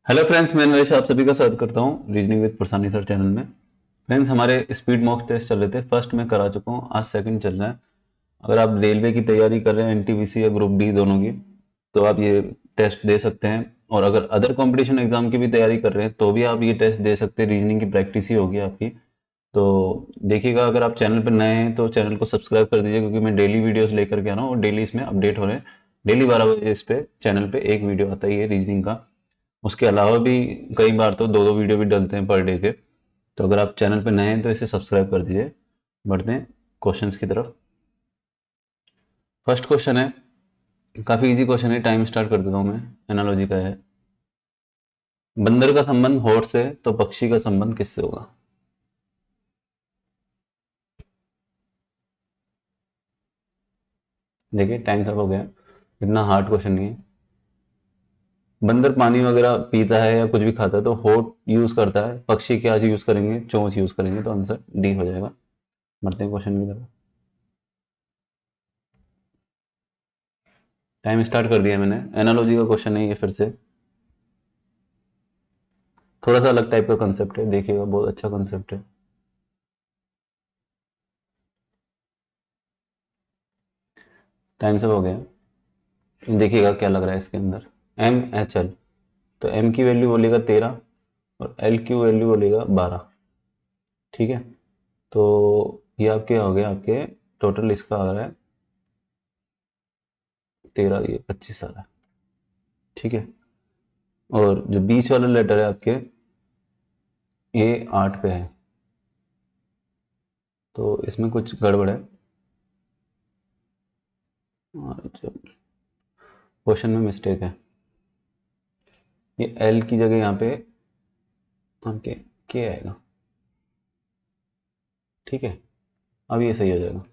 Hello friends, मैं नरेश आप सभी का स्वागत करता हूँ रीजनिंग विद प्रसानी सर चैनल में। फ्रेंड्स, हमारे स्पीड मॉक टेस्ट चल रहे थे। फर्स्ट मैं करा चुका हूँ, आज सेकंड चल रहा है। अगर आप रेलवे की तैयारी कर रहे हैं, एनटीपीसी या ग्रुप डी दोनों की, तो आप ये टेस्ट दे सकते हैं। और अगर अदर कंपटीशन एग्जाम की भी तैयारी कर रहे हैं तो भी आप ये टेस्ट दे सकते हैं। रीजनिंग की प्रैक्टिस ही होगी आपकी। तो देखिएगा, अगर आप चैनल पर नए हैं तो चैनल को सब्सक्राइब कर दीजिए, क्योंकि मैं डेली वीडियोस लेकर के आ रहा हूँ और डेली इसमें अपडेट हो रहे हैं। डेली 12 बजे इस पे चैनल पे एक वीडियो आता ही है रीजनिंग का। उसके अलावा भी कई बार तो दो दो वीडियो भी डलते हैं पर डे के। तो अगर आप चैनल पे नए हैं तो इसे सब्सक्राइब कर दीजिए। बढ़ते हैं क्वेश्चंस की तरफ। फर्स्ट क्वेश्चन है, काफी इजी क्वेश्चन है, टाइम स्टार्ट कर देता हूं मैं। एनालॉजी का है। बंदर का संबंध होठ से तो पक्षी का संबंध किससे होगा? देखिए, टाइम सब हो गया। इतना हार्ड क्वेश्चन नहीं है। बंदर पानी वगैरह पीता है या कुछ भी खाता है तो होठ यूज करता है। पक्षी क्या यूज करेंगे? चोंच यूज करेंगे। तो आंसर डी हो जाएगा। बढ़ते हैं क्वेश्चन की तरफ। टाइम स्टार्ट कर दिया मैंने। एनालॉजी का क्वेश्चन है ये फिर से। थोड़ा सा अलग टाइप का कंसेप्ट है, देखिएगा, बहुत अच्छा कंसेप्ट है। टाइम सब हो गया। देखिएगा क्या लग रहा है इसके अंदर। M H L. तो एम की वैल्यू बोलेगा 13 और एल की वैल्यू बोलेगा 12। ठीक है। तो ये आपके हो गए, आपके टोटल इसका आ रहा है 13, ये 25 आ रहा है। ठीक है। और जो बीच वाला लेटर है आपके, ये 8 पे है। तो इसमें कुछ गड़बड़ है। क्वेश्चन में मिस्टेक है। ये एल की जगह यहाँ पे आपके के आएगा। ठीक है। अब ये सही हो जाएगा।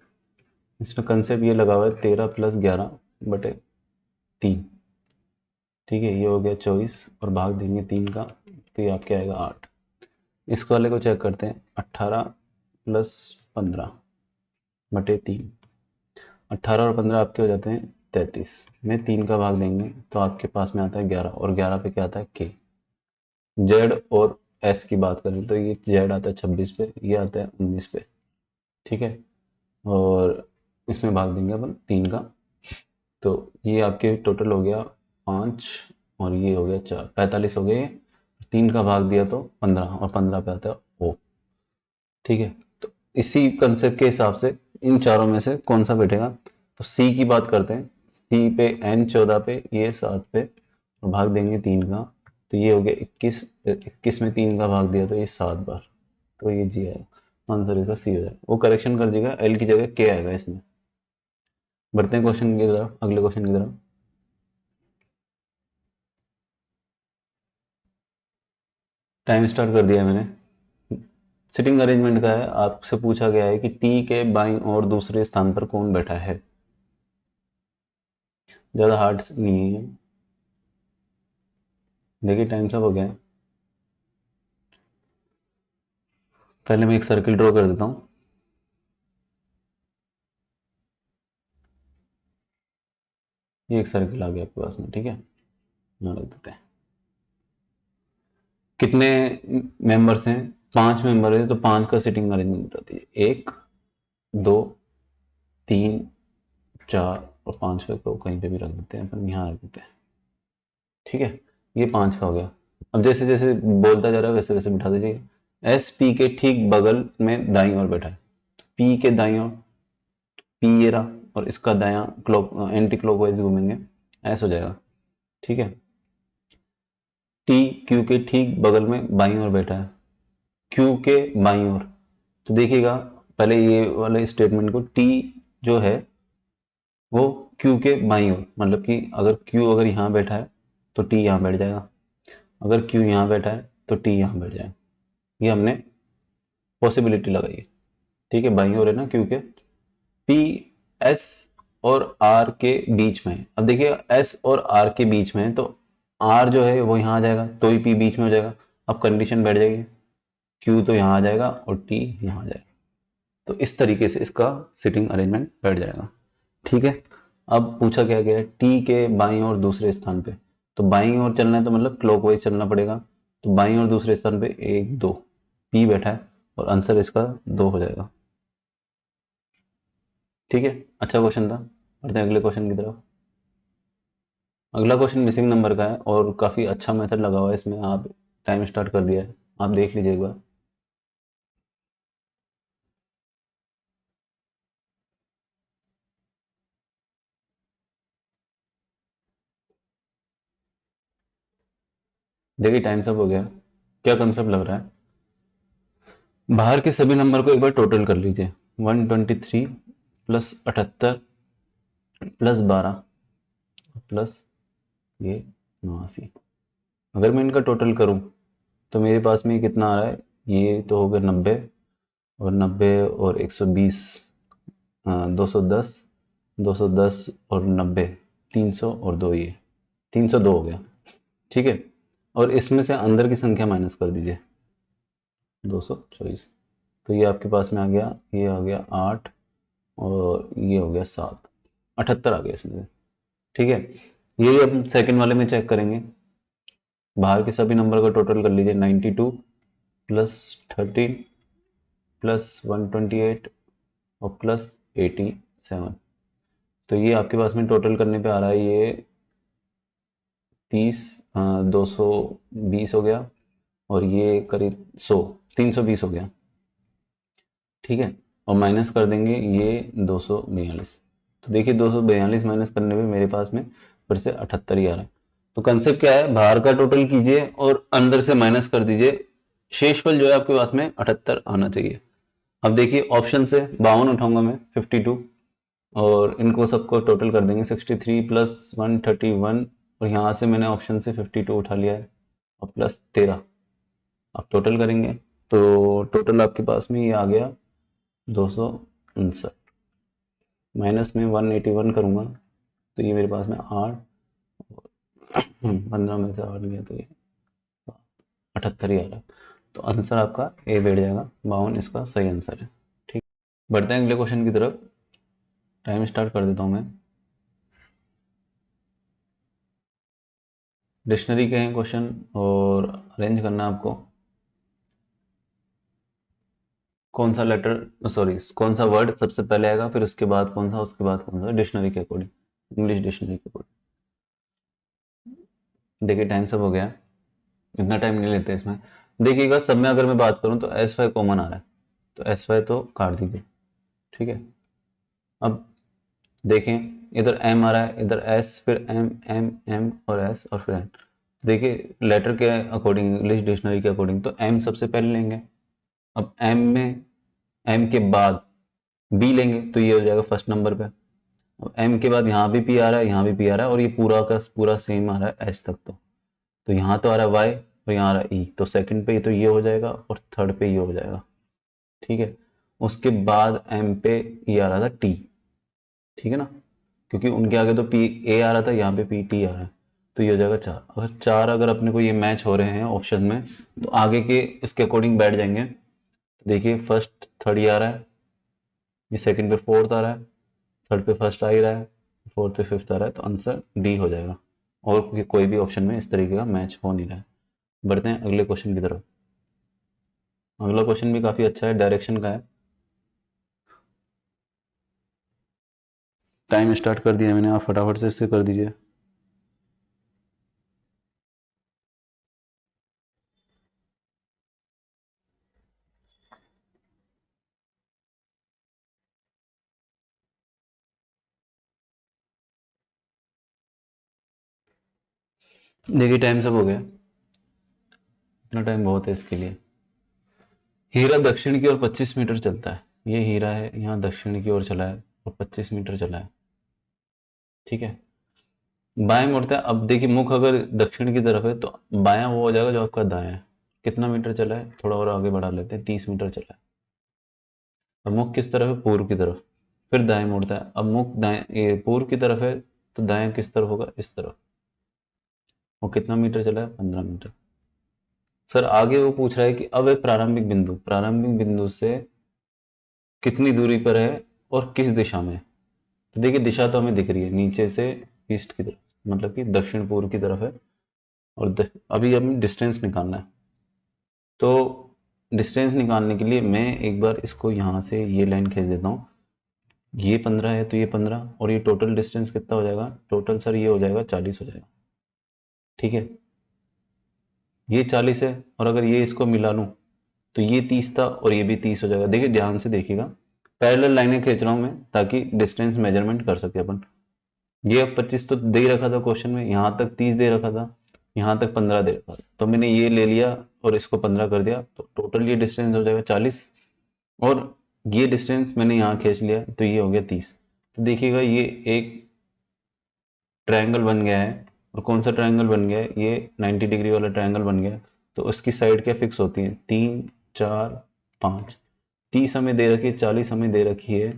इसमें कंसेप्ट ये लगा हुआ है 13 + 11 बटे 3। ठीक है, ये हो गया 24 और भाग देंगे 3 का, तो ये आपके आएगा 8। इस वाले को चेक करते हैं। 18 + 15 बटे 3। 18 और 15 आपके हो जाते हैं 33 में 3 का भाग देंगे तो आपके पास में आता है 11, और 11 पे क्या आता है? के। जेड और एस की बात करें तो ये जेड आता है 26 पे, ये आता है 19 पे। ठीक है। और इसमें भाग देंगे अपन 3 का, तो ये आपके टोटल हो गया 5 और ये हो गया 4, 45 हो गए। 3 का भाग दिया तो 15, और 15 पे आता है ओ। ठीक है। तो इसी कंसेप्ट के हिसाब से इन चारों में से कौन सा बैठेगा? तो सी की बात करते हैं। सी पे एन 14 पे, ये 7 पे, और भाग देंगे 3 का, तो ये हो गया 21। 21 में 3 का भाग दिया तो ये 7 बार, तो ये जी आएगा। आंसर इसका सी हो जाएगा। वो करेक्शन कर देगा, एल की जगह के आएगा इसमें। बढ़ते हैं क्वेश्चन की तरफ, अगले क्वेश्चन की तरफ। टाइम स्टार्ट कर दिया मैंने। सिटिंग अरेंजमेंट का है। आपसे पूछा गया है कि टी के बाईं और दूसरे स्थान पर कौन बैठा है। ज्यादा हार्ड नहीं है। देखिए, टाइम सब हो गया है। पहले मैं एक सर्किल ड्रॉ कर देता हूँ। ये एक सर्किल आ गया आपके पास में। ठीक है, यहाँ रख देते हैं। कितने मेंबर्स हैं? 5 मेंबर है, तो 5 का सिटिंग अरेंजमेंट रहती है। 1, 2, 3, 4 और 5 को कहीं पे भी रख देते हैं अपन, यहाँ रख देते हैं। ठीक है। ये 5 का हो गया। अब जैसे जैसे बोलता जा रहा है वैसे वैसे बिठा दीजिए। एस पी के ठीक बगल में दाईं ओर बैठा है। पी के दाईं ओर पी ये रहा, और इसका दायां क्लॉक एंटी क्लॉकवाइज घूमेंगे, ऐसा हो जाएगा। ठीक है। टी क्यू के ठीक बगल में बाईं ओर बैठा है। क्यू के बाईं ओर, तो देखिएगा पहले ये वाले स्टेटमेंट को, टी जो है वो क्यू के बाईं ओर, मतलब कि अगर क्यू अगर यहाँ बैठा है तो टी यहाँ बैठ जाएगा। अगर क्यू यहाँ बैठा है तो टी यहाँ बैठ जाएगा। ये हमने पॉसिबिलिटी लगाई है। ठीक है, बाईं ओर है ना क्यू के। पी एस और आर के बीच में है। अब देखिए, एस और आर के बीच में है तो आर जो है वो यहाँ आ जाएगा, तो ही पी बीच में हो जाएगा। अब कंडीशन बैठ जाएगी, क्यू तो यहाँ आ जाएगा और टी यहाँ आ जाएगा। तो इस तरीके से इसका सिटिंग अरेंजमेंट बैठ जाएगा। ठीक है। अब पूछा क्या गया है? टी के बाईं और दूसरे स्थान पे। तो बाईं ओर चलना है तो मतलब क्लॉकवाइज चलना पड़ेगा। तो बाईं ओर दूसरे स्थान पे 1 2 पी बैठा है और आंसर इसका 2 हो जाएगा। ठीक है, अच्छा क्वेश्चन था। बढ़ते हैं अगले क्वेश्चन की तरफ। अगला क्वेश्चन मिसिंग नंबर का है और काफ़ी अच्छा मेथड लगा हुआ है इसमें। आप टाइम स्टार्ट कर दिया है, आप देख लीजिए एक बार। देखिए टाइम सब हो गया। क्या कंसेप्ट लग रहा है, बाहर के सभी नंबर को एक बार टोटल कर लीजिए। 123 प्लस 78 प्लस 12 प्लस ये 89। अगर मैं इनका टोटल करूं तो मेरे पास में कितना आ रहा है, ये तो हो गया 90 और 90 और 120, 210, 210 और 90, 300 और 2, ये 302 हो गया। ठीक है, और इसमें से अंदर की संख्या माइनस कर दीजिए 224। तो ये आपके पास में आ गया, ये आ गया 8 और ये हो गया 7, 78 आ गया इसमें से। ठीक है, यही हम सेकंड वाले में चेक करेंगे। बाहर के सभी नंबर का टोटल कर लीजिए। 92 प्लस 13 प्लस 128 और प्लस 87। तो ये आपके पास में टोटल करने पे आ रहा है ये 30, 220 हो गया और ये करीब 100, 320 हो गया। ठीक है, और माइनस कर देंगे ये 242। तो देखिए 242 माइनस करने पे मेरे पास में फिर से 78 ही आ रहा है। तो कंसेप्ट क्या है, बाहर का टोटल कीजिए और अंदर से माइनस कर दीजिए, शेषफल जो है आपके पास में 78 आना चाहिए। अब देखिए ऑप्शन से 52 उठाऊंगा मैं, 52, और इनको सबको टोटल कर देंगे 63 प्लस 131, और यहाँ से मैंने ऑप्शन से 52 उठा लिया है और प्लस 13। आप टोटल करेंगे तो टोटल आपके पास में ये आ गया 259, माइनस में 181 करूंगा तो ये मेरे पास में 8, 15 में से 8 गया तो ये 78 ही आ रहा है। तो आंसर आपका ए बैठ जाएगा, 52 इसका सही आंसर है। ठीक, बढ़ते हैं अगले क्वेश्चन की तरफ। टाइम स्टार्ट कर देता हूँ मैं। डिक्शनरी के हैं क्वेश्चन और अरेंज करना है आपको। कौन सा लेटर, सॉरी कौन सा वर्ड सबसे पहले आएगा, फिर उसके बाद कौन सा, उसके बाद कौन सा, डिक्शनरी के अकॉर्डिंग, इंग्लिश डिक्शनरी के अकॉर्डिंग। देखिए टाइम सब हो गया, इतना टाइम नहीं लेते इसमें। देखिएगा सब में अगर मैं बात करूं तो एस वाई कॉमन आ रहा है, तो एस वाई तो काट दीजिए। ठीक है, अब देखें इधर एम आ रहा है, इधर एस, फिर एम एम एम और एस और फिर एन। देखिए लेटर के अकॉर्डिंग, इंग्लिश डिक्शनरी के अकॉर्डिंग तो एम सबसे पहले लेंगे। अब एम में एम के बाद बी लेंगे तो ये हो जाएगा फर्स्ट नंबर पे। अब एम के बाद यहाँ भी पी आ रहा है, यहाँ भी पी आ रहा है, और ये पूरा का पूरा सेम आ रहा है एच तक। तो यहाँ तो आ रहा है वाई और यहाँ आ रहा है ई, तो सेकंड पे तो ये हो जाएगा और थर्ड पे ये हो जाएगा। ठीक है, उसके बाद एम पे ये आ रहा था टी। ठीक है ना, क्योंकि उनके आगे तो पी ए आ रहा था, यहाँ पे पी टी आ रहा है, तो ये हो जाएगा 4। अगर 4 अगर अपने को ये मैच हो रहे हैं ऑप्शन में तो आगे के इसके अकॉर्डिंग बैठ जाएंगे। देखिए फर्स्ट थर्ड ये आ रहा है, ये सेकंड पे फोर्थ आ रहा है, थर्ड पे फर्स्ट आ ही रहा है, फोर्थ पे फिफ्थ आ रहा है, तो आंसर डी हो जाएगा। और कोई भी ऑप्शन में इस तरीके का मैच हो नहीं रहा है। बढ़ते हैं अगले क्वेश्चन की तरफ। अगला क्वेश्चन भी काफी अच्छा है, डायरेक्शन का है। टाइम स्टार्ट कर दिया मैंने, आप फटाफट से इससे कर दीजिए। देखिए टाइम सब हो गया, इतना टाइम बहुत है इसके लिए। हीरा दक्षिण की ओर 25 मीटर चलता है, ये हीरा है, यहाँ दक्षिण की ओर चला है और 25 मीटर चला है। ठीक है, बाएं मुड़ता है। अब देखिए मुख अगर दक्षिण की तरफ है तो बायां वो हो जाएगा जो आपका दायां है। कितना मीटर चला है, थोड़ा और आगे बढ़ा लेते हैं, 30 मीटर चला है। और मुख किस तरफ है, पूर्व की तरफ। फिर दाएं मुड़ता है, अब मुख दाएं ये पूर्व की तरफ है तो दाएं किस तरफ होगा, इस तरफ। वो कितना मीटर चला है, 15 मीटर। सर आगे वो पूछ रहा है कि अब एक प्रारंभिक बिंदु से कितनी दूरी पर है और किस दिशा में। तो देखिए दिशा तो हमें दिख रही है, नीचे से ईस्ट की तरफ। मतलब कि दक्षिण पूर्व की तरफ है, और अभी हमें डिस्टेंस निकालना है। तो डिस्टेंस निकालने के लिए मैं एक बार इसको यहाँ से ये लाइन खींच देता हूँ। ये 15 है तो ये 15, और ये टोटल डिस्टेंस कितना हो जाएगा, टोटल सर ये हो जाएगा 40 हो जाएगा। ठीक है, ये 40 है, और अगर ये इसको मिला लूँ तो ये 30 था और ये भी 30 हो जाएगा। देखिए ध्यान से देखिएगा, पैरेलल लाइनें खींच रहा हूँ मैं ताकि डिस्टेंस मेजरमेंट कर सके अपन। ये अब 25 तो दे ही रखा था क्वेश्चन में, यहाँ तक 30 दे रखा था, यहाँ तक 15 दे रखा था, तो मैंने ये ले लिया और इसको 15 कर दिया, तो टोटल ये डिस्टेंस हो जाएगा 40, और ये डिस्टेंस मैंने यहाँ खींच लिया तो ये हो गया 30। तो देखिएगा ये एक ट्रायंगल बन गया है, और कौन सा ट्रायंगल बन गया है, ये 90 डिग्री वाला ट्रायंगल बन गया है। तो उसकी साइड क्या फिक्स होती है, 3 4 5, 30 हमें दे रखी है, 40 हमें दे रखी है,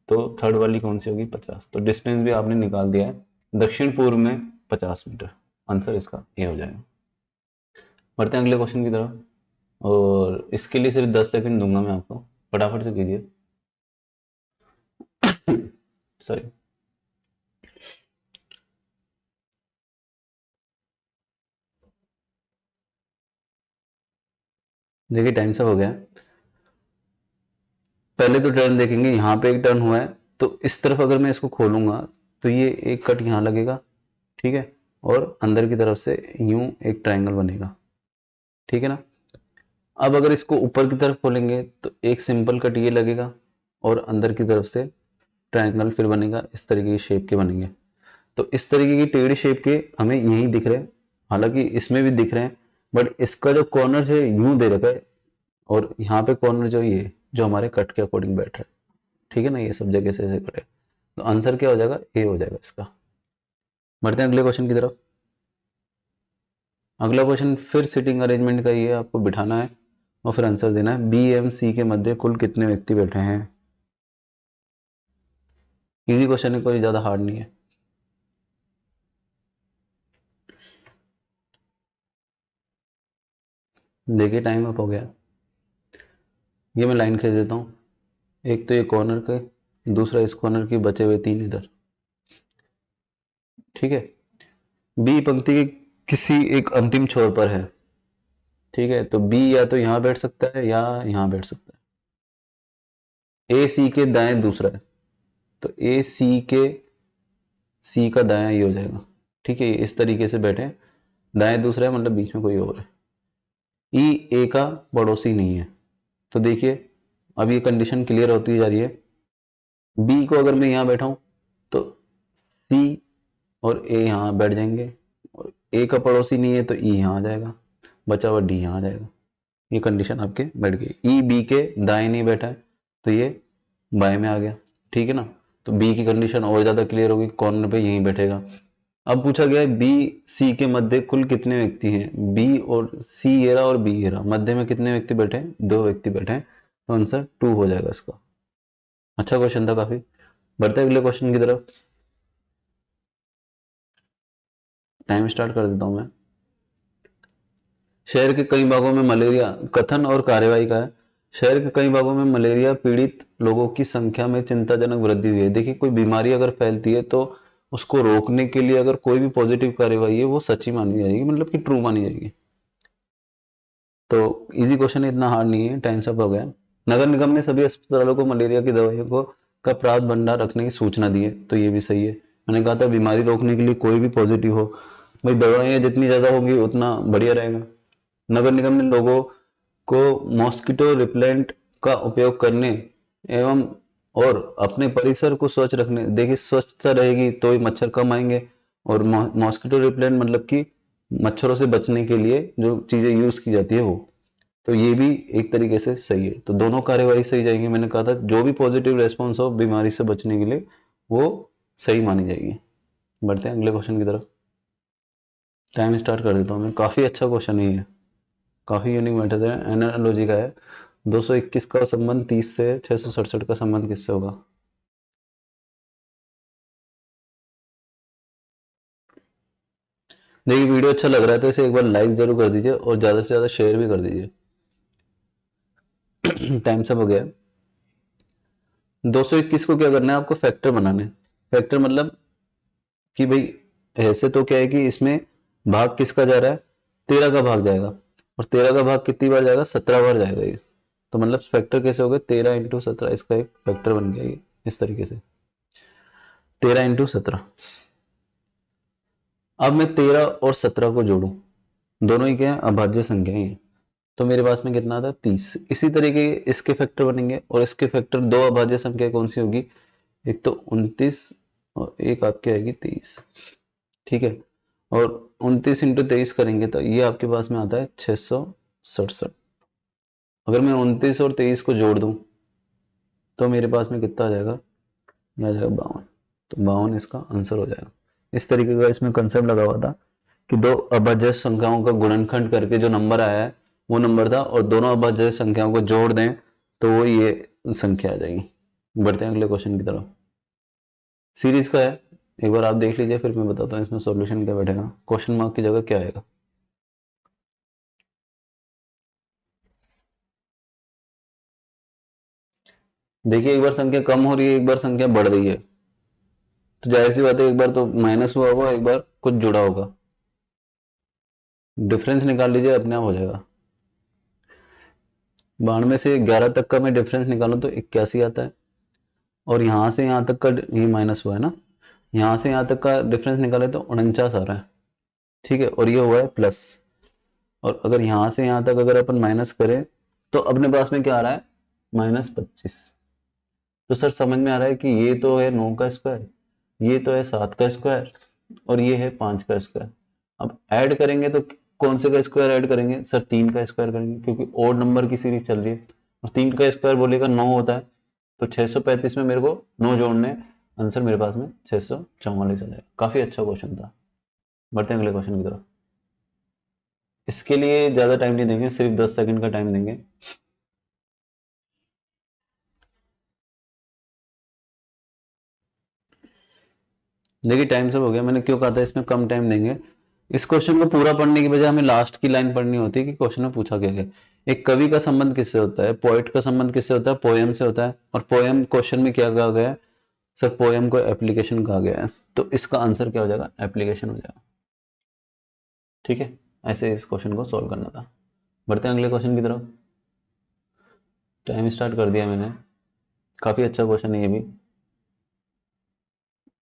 तो थर्ड वाली कौन सी होगी, 50। तो डिस्टेंस भी आपने निकाल दिया है, दक्षिण पूर्व में 50 मीटर। आंसर इसका ये हो जाएगा। बढ़ते हैं अगले क्वेश्चन की तरफ, और इसके लिए सिर्फ 10 सेकंड दूंगा मैं आपको, फटाफट से कीजिए। सॉरी। देखिए टाइम सब हो गया। पहले तो टर्न देखेंगे, यहाँ पे एक टर्न हुआ है, तो इस तरफ अगर मैं इसको खोलूंगा तो ये एक कट यहाँ लगेगा, ठीक है, और अंदर की तरफ से यूं एक ट्रायंगल बनेगा, ठीक है ना। अब अगर इसको ऊपर की तरफ खोलेंगे तो एक सिंपल कट ये लगेगा, और अंदर की तरफ से ट्रायंगल फिर बनेगा, इस तरीके की शेप के बनेंगे। तो इस तरीके की टेढ़ी शेप के हमें यहीं दिख रहे हैं, हालांकि इसमें भी दिख रहे हैं, बट इसका जो कॉर्नर है यूं दे रखा है, और यहाँ पे कॉर्नर जो ये जो हमारे कट के अकॉर्डिंग बैठ रहा है, ठीक है ना, ये सब जगह से ऐसे कटे। तो आंसर क्या हो जाएगा, ए हो जाएगा इसका। बढ़ते हैं अगले क्वेश्चन की तरफ। अगला क्वेश्चन फिर सिटिंग अरेंजमेंट का ही है, आपको बिठाना है और फिर आंसर देना है। बी एम सी के मध्य कुल कितने व्यक्ति बैठे हैं। इजी क्वेश्चन है, कोई ज्यादा हार्ड नहीं है। देखिए टाइम अप हो गया। ये मैं लाइन खींच देता हूँ, एक तो ये कॉर्नर के, दूसरा इस कॉर्नर की, बचे हुए 3 इधर, ठीक है। बी पंक्ति के किसी एक अंतिम छोर पर है, ठीक है, तो बी या तो यहाँ बैठ सकता है या यहाँ बैठ सकता है। ए सी के दाएं दूसरा है, तो ए सी के, सी का दायां ये हो जाएगा, ठीक है, इस तरीके से बैठे, दाएं दूसरा है मतलब बीच में कोई और है। ई ए का पड़ोसी नहीं है, तो देखिए अब ये कंडीशन क्लियर होती जा रही है। बी को अगर मैं यहाँ बैठा हूं तो सी और ए यहाँ बैठ जाएंगे, और ए का पड़ोसी नहीं है तो ई यहाँ आ जाएगा, बचा हुआ डी यहाँ आ जाएगा। ये कंडीशन आपके बैठ गई। ई बी के दाएं नहीं बैठा है तो ये बाएं में आ गया, ठीक है ना। तो बी की कंडीशन और ज्यादा क्लियर होगी, कॉर्नर पे यहीं बैठेगा। अब पूछा गया है बी सी के मध्य कुल कितने व्यक्ति हैं। बी और सी ये रहा और बी ये रहा, मध्य में कितने व्यक्ति बैठे हैं, 2 व्यक्ति बैठे हैं, तो आंसर 2 हो जाएगा इसका। अच्छा क्वेश्चन था काफी। बढ़ते अगले क्वेश्चन की तरफ। टाइम स्टार्ट कर देता हूं मैं। शहर के कई भागों में मलेरिया, कथन और कार्यवाही का है। शहर के कई भागों में मलेरिया पीड़ित लोगों की संख्या में चिंताजनक वृद्धि हुई है। देखिए कोई बीमारी अगर फैलती है तो उसको रोकने के लिए अगर कोई भी पॉजिटिव कार्यवाही है वो सच्ची मानी जाएगी, मतलब कि ट्रू मानी जाएगी। तो इजी क्वेश्चन है, इतना हार्ड नहीं है। टाइम सब हो गया। नगर निगम ने सभी अस्पतालों को मलेरिया की दवाइयों को का प्राप्त भंडार रखने की सूचना दी है, तो ये भी सही है। मैंने कहा था बीमारी रोकने के लिए कोई भी पॉजिटिव हो, भाई दवाइयाँ जितनी ज्यादा होगी उतना बढ़िया रहेगा। नगर निगम ने लोगों को मॉस्किटो रिपेलेंट का उपयोग करने एवं और अपने परिसर को स्वच्छ रखने, देखिए स्वच्छता रहेगी तो ही मच्छर कम आएंगे, और मॉस्किटो रिपेलेंट मतलब कि मच्छरों से बचने के लिए जो चीजें यूज की जाती है वो, तो ये भी एक तरीके से सही है। तो दोनों कार्यवाही सही जाएंगी। मैंने कहा था जो भी पॉजिटिव रेस्पॉन्स हो बीमारी से बचने के लिए वो सही मानी जाएगी। बढ़ते हैं अगले क्वेश्चन की तरफ। टाइम स्टार्ट कर देता हूँ मैं। काफी अच्छा क्वेश्चन है ये, काफी यूनिक मेथड है, एनालॉजी का है। 221 का संबंध 30 से, 667 का संबंध किससे होगा। देखिए वीडियो अच्छा लग रहा है तो इसे एक बार लाइक जरूर कर दीजिए और ज्यादा से ज्यादा शेयर भी कर दीजिए। टाइम सब हो गया। 221 को क्या करना है आपको, फैक्टर बनाने। फैक्टर मतलब कि भाई ऐसे तो क्या है कि इसमें भाग किसका जा रहा है, 13 का भाग जाएगा, और 13 का भाग कितनी बार जाएगा, 17 बार जाएगा ये। तो मतलब फैक्टर कैसे हो गए, 13 × 17, इसका एक फैक्टर बन गया ये इस तरीके से, 13 × 17। अब मैं 13 और 17 को जोड़ू, दोनों ही क्या है, अभाज्य संख्या है, तो मेरे पास में कितना आता है, 30। इसी तरीके इसके फैक्टर बनेंगे, और इसके फैक्टर, दो अभाज्य संख्या कौन सी होगी, एक तो 29 और एक आपकी आएगी 23, ठीक है। और 29 × 23 करेंगे तो ये आपके पास में आता है 667। अगर मैं 29 और 23 को जोड़ दूं तो मेरे पास में कितना आ जाएगा, ये आ जाएगा 52। तो 52 इसका आंसर हो जाएगा। इस तरीके का इसमें कंसेप्ट लगा हुआ था कि दो अभाज्य संख्याओं का गुणनखंड करके जो नंबर आया है वो नंबर था, और दोनों अभाज्य संख्याओं को जोड़ दें तो वो ये संख्या आ जाएगी। बढ़ते हैं अगले क्वेश्चन की तरफ। सीरीज का है, एक बार आप देख लीजिए, फिर मैं बताता हूँ इसमें सॉल्यूशन क्या बैठेगा। क्वेश्चन मार्क की जगह क्या आएगा, देखिए एक बार संख्या कम हो रही है, एक बार संख्या बढ़ रही है, तो जाहिर सी बात है एक बार तो माइनस हुआ होगा, एक बार कुछ जुड़ा होगा, डिफरेंस निकाल लीजिए, अपने आप हो जाएगा। 92 से 11 तक का मैं डिफरेंस निकालूं तो 81 आता है, और यहां से यहां तक का ये माइनस हुआ है ना, यहां से यहां तक का डिफरेंस निकाले तो 49 आ रहा है, ठीक है, और ये हुआ है प्लस। और अगर यहां से यहां तक अगर अपन माइनस करें तो अपने पास में क्या आ रहा है, -25। तो सर समझ में आ रहा है कि ये तो है 9 का स्क्वायर, ये तो है 7 का स्क्वायर, और ये है 5 का स्क्वायर। अब ऐड करेंगे तो कौन से का स्क्वायर ऐड करेंगे, सर 3 का स्क्वायर करेंगे, क्योंकि ओड नंबर की सीरीज चल रही है, और 3 का स्क्वायर बोलेगा 9 होता है, तो 635 में मेरे को 9 जोड़ने, आंसर मेरे पास में 644 आ जाएगा। काफी अच्छा क्वेश्चन था। बढ़ते हैं अगले क्वेश्चन की तरफ। इसके लिए ज्यादा टाइम नहीं देंगे, सिर्फ 10 सेकंड का टाइम देंगे। देखिए टाइम सब हो गया, मैंने क्यों कहा था इसमें कम टाइम देंगे। इस क्वेश्चन को पूरा पढ़ने की बजाय हमें लास्ट की लाइन पढ़नी होती है कि क्वेश्चन में पूछा क्या गया। एक कवि का संबंध किससे होता है, पोएट का संबंध किससे होता है, पोएम से होता है, और पोएम क्वेश्चन में क्या कहा गया है, सर पोएम को एप्लीकेशन कहा गया है, तो इसका आंसर क्या हो जाएगा, एप्लीकेशन हो जाएगा, ठीक है। ऐसे इस क्वेश्चन को सॉल्व करना था। बढ़ते हैं अगले क्वेश्चन की तरफ। टाइम स्टार्ट कर दिया मैंने। काफी अच्छा क्वेश्चन है ये भी।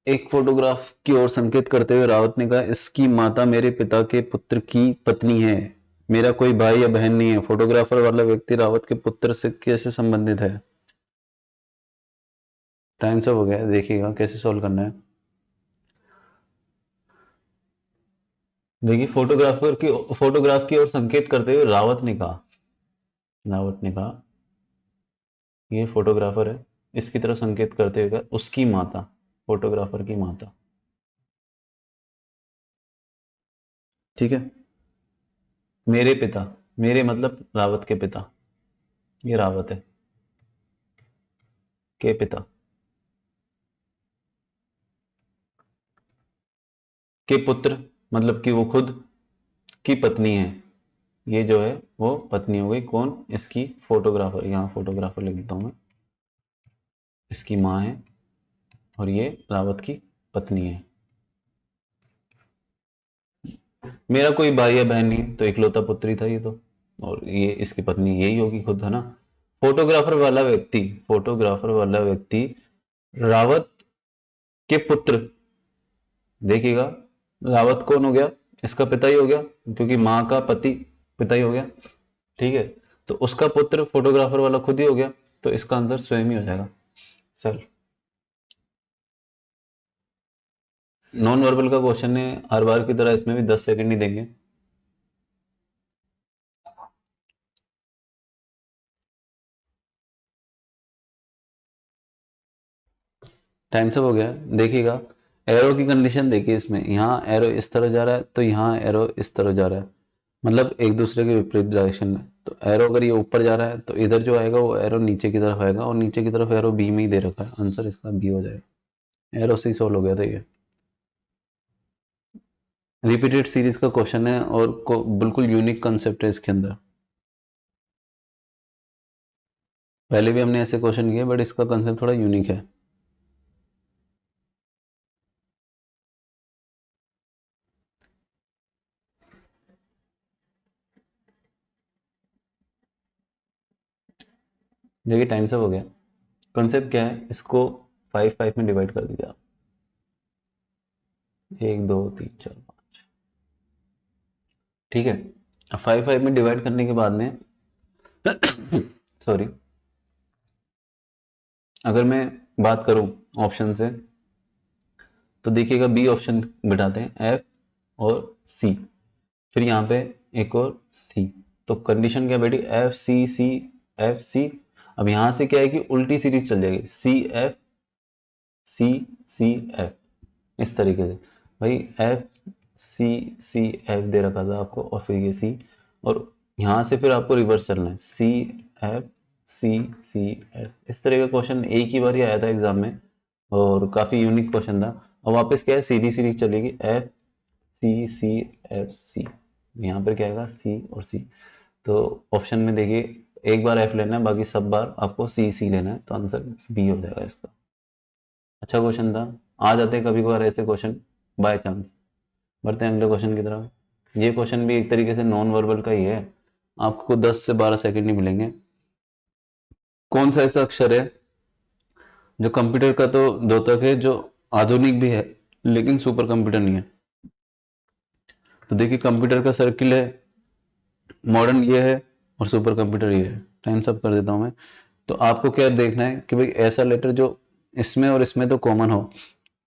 एक फोटोग्राफ की ओर संकेत करते हुए रावत ने कहा, इसकी माता मेरे पिता के पुत्र की पत्नी है, मेरा कोई भाई या बहन नहीं है। फोटोग्राफर वाला व्यक्ति रावत के पुत्र से कैसे संबंधित है। टाइम सब हो गया, देखिएगा कैसे सॉल्व करना है। देखिए फोटोग्राफ की ओर संकेत करते हुए रावत ने कहा, ये फोटोग्राफर है, इसकी तरफ संकेत करते हुए कहा, उसकी माता, फोटोग्राफर की माता, ठीक है। मेरे पिता, मेरे मतलब रावत के पिता, ये रावत है, के पिता, के पुत्र मतलब कि वो खुद की पत्नी है, ये जो है वो पत्नी हो गई, कौन, इसकी फोटोग्राफर, यहाँ फोटोग्राफर लिख देता हूं मैं, इसकी माँ है, और ये रावत की पत्नी है। मेरा कोई भाई या बहन नहीं, तो इकलौता पुत्र ही था ये तो, और ये इसकी पत्नी यही होगी खुद, है ना। फोटोग्राफर वाला व्यक्ति रावत के पुत्र, देखिएगा रावत कौन हो गया, इसका पिता ही हो गया, क्योंकि माँ का पति पिता ही हो गया, ठीक है। तो उसका पुत्र फोटोग्राफर वाला खुद ही हो गया, तो इसका आंसर स्वयं ही हो जाएगा सर। नॉन वर्बल का क्वेश्चन है, हर बार की तरह इसमें भी 10 सेकंड ही देंगे। टाइम सब हो गया, देखिएगा एरो की कंडीशन देखिए, इसमें यहाँ एरो इस तरह जा रहा है, तो यहाँ एरो इस तरह जा रहा है, मतलब एक दूसरे के विपरीत डायरेक्शन में। तो एरो अगर ये ऊपर जा रहा है तो इधर जो आएगा वो एरो नीचे की तरफ आएगा, और नीचे की तरफ एरो बी में ही दे रखा है, आंसर इसका बी हो जाएगा। एरो से ही सोल्व हो गया था ये। रिपीटेड सीरीज का क्वेश्चन है, और बिल्कुल यूनिक कंसेप्ट है इसके अंदर। पहले भी हमने ऐसे क्वेश्चन किए, बट इसका कंसेप्ट थोड़ा यूनिक है। देखिए टाइम सब हो गया। कॉन्सेप्ट क्या है, इसको 5 में डिवाइड कर दीजिए आप, 1 2 3 4 5, ठीक है। अब 5 में डिवाइड करने के बाद में सॉरी, अगर मैं बात करूं ऑप्शन से, तो देखिएगा बी ऑप्शन बिठाते हैं, एफ और सी, फिर यहाँ पे एक और सी। तो कंडीशन क्या बैठी, एफ सी सी एफ सी। अब यहाँ से क्या है कि उल्टी सीरीज चल जाएगी, सी एफ सी सी एफ, इस तरीके से। भाई एफ सी सी एफ दे रखा था आपको, और फिर ये सी, और यहाँ से फिर आपको रिवर्स चलना है, सी एफ सी सी एफ। इस तरह का क्वेश्चन एक ही बार ही आया था एग्जाम में, और काफी यूनिक क्वेश्चन था। और वापस क्या है, सीधी सीरीज चलेगी, F C C F C. यहाँ पर क्या आएगा, सी और सी। तो ऑप्शन में देखिए, एक बार एफ लेना है, बाकी सब बार आपको सी सी लेना है, तो आंसर बी हो जाएगा इसका। अच्छा क्वेश्चन था, आ जाते हैं कभी कभार ऐसे क्वेश्चन बाय चांस। बढ़ते हैं अगले क्वेश्चन की तरफ। ये क्वेश्चन भी एक तरीके से नॉन वर्बल का ही है, आपको 10 से 12 सेकंड ही मिलेंगे। कौन सा ऐसा अक्षर है जो कंप्यूटर का तो द्योतक है, जो आधुनिक भी है लेकिन सुपर कंप्यूटर नहीं है? तो देखिए कंप्यूटर का सर्किल है, मॉडर्न ये है, और सुपर कंप्यूटर ये है। टाइम सब कर देता हूं मैं। तो आपको क्या देखना है कि भाई ऐसा लेटर जो इसमें और इसमें तो कॉमन हो,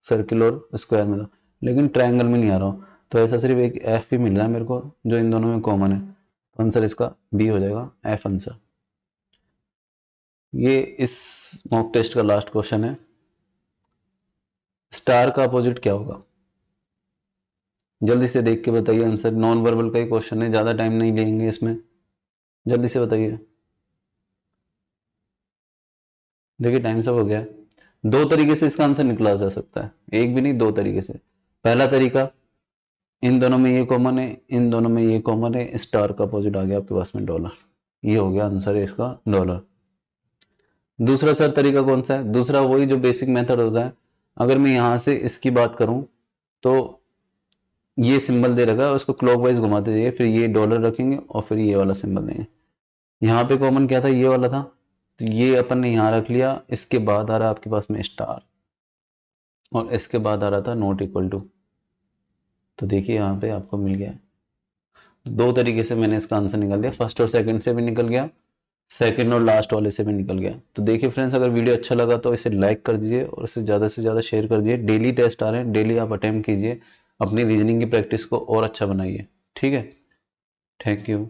सर्किल और स्क्वायर में, तो लेकिन ट्रायंगल में नहीं आ रहा हो। तो ऐसा सिर्फ एक एफ भी मिल रहा है मेरे को जो इन दोनों में कॉमन है, तो आंसर इसका बी हो जाएगा, एफ आंसर। ये इस मॉक टेस्ट का लास्ट क्वेश्चन है, स्टार का अपोजिट क्या होगा? जल्दी से देख के बताइए आंसर, नॉन वर्बल का ही क्वेश्चन है, ज्यादा टाइम नहीं लेंगे इसमें, जल्दी से बताइए। देखिए टाइम सब हो गया है। दो तरीके से इसका आंसर निकला जा सकता है, एक भी नहीं, दो तरीके से। पहला तरीका, इन दोनों में ये कॉमन है, इन दोनों में ये कॉमन है, स्टार का अपोजिट आ गया आपके पास में डॉलर, ये हो गया आंसर है इसका डॉलर। दूसरा सर तरीका कौन सा है? दूसरा वही जो बेसिक मेथड होता है, अगर मैं यहां से इसकी बात करूं, तो ये सिंबल दे रखा है, उसको क्लॉकवाइज घुमाते जाइए, फिर ये डॉलर रखेंगे और फिर ये वाला सिंबल देंगे। यहाँ पे कॉमन क्या था, ये वाला था, तो ये अपन ने यहाँ रख लिया। इसके बाद आ रहा है आपके पास में स्टार, और इसके बाद आ रहा था नॉट इक्वल टू। तो देखिए यहाँ पे आपको मिल गया। दो तरीके से मैंने इसका आंसर निकाल दिया, फर्स्ट और सेकंड से भी निकल गया, सेकंड और लास्ट वाले से भी निकल गया। तो देखिए फ्रेंड्स, अगर वीडियो अच्छा लगा तो इसे लाइक कर दीजिए और इसे ज़्यादा से ज़्यादा शेयर कर दीजिए। डेली टेस्ट आ रहे हैं, डेली आप अटेम्प्ट कीजिए, अपनी रीजनिंग की प्रैक्टिस को और अच्छा बनाइए। ठीक है, थैंक यू।